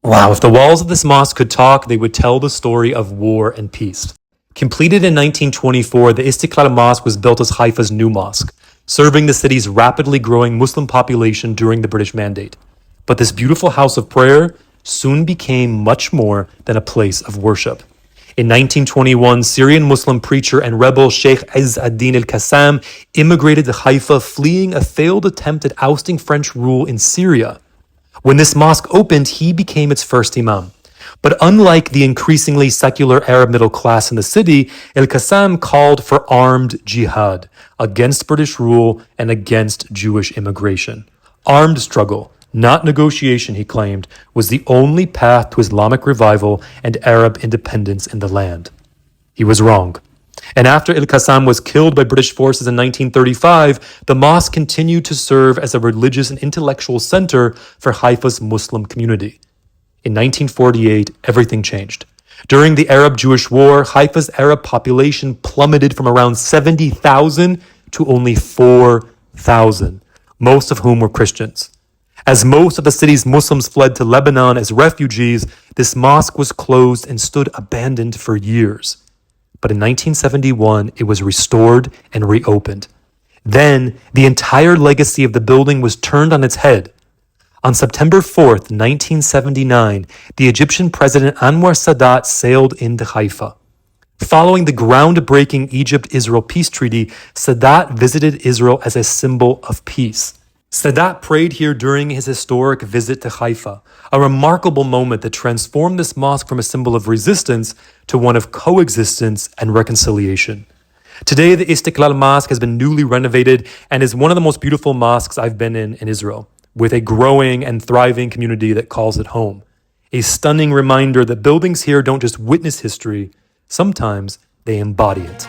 Wow, if the walls of this mosque could talk, they would tell the story of war and peace. Completed in 1924, the Istiklal Mosque was built as Haifa's new mosque, serving the city's rapidly growing Muslim population during the British Mandate. But this beautiful house of prayer soon became much more than a place of worship. In 1921, Syrian Muslim preacher and rebel Sheikh Izz ad-Din al-Qassam immigrated to Haifa, fleeing a failed attempt at ousting French rule in Syria. When this mosque opened, he became its first imam. But unlike the increasingly secular Arab middle class in the city, al-Qassam called for armed jihad against British rule and against Jewish immigration. Armed struggle, not negotiation, he claimed, was the only path to Islamic revival and Arab independence in the land. He was wrong. And after al-Qassam was killed by British forces in 1935, the mosque continued to serve as a religious and intellectual center for Haifa's Muslim community. In 1948, everything changed. During the Arab-Jewish War, Haifa's Arab population plummeted from around 70,000 to only 4,000, most of whom were Christians. As most of the city's Muslims fled to Lebanon as refugees, this mosque was closed and stood abandoned for years. But in 1971, it was restored and reopened. Then, the entire legacy of the building was turned on its head. On September 4th, 1979, the Egyptian president Anwar Sadat sailed into Haifa. Following the groundbreaking Egypt-Israel peace treaty, Sadat visited Israel as a symbol of peace. Sadat prayed here during his historic visit to Haifa, a remarkable moment that transformed this mosque from a symbol of resistance to one of coexistence and reconciliation. Today, the Istiklal Mosque has been newly renovated and is one of the most beautiful mosques I've been in Israel, with a growing and thriving community that calls it home. A stunning reminder that buildings here don't just witness history, sometimes they embody it.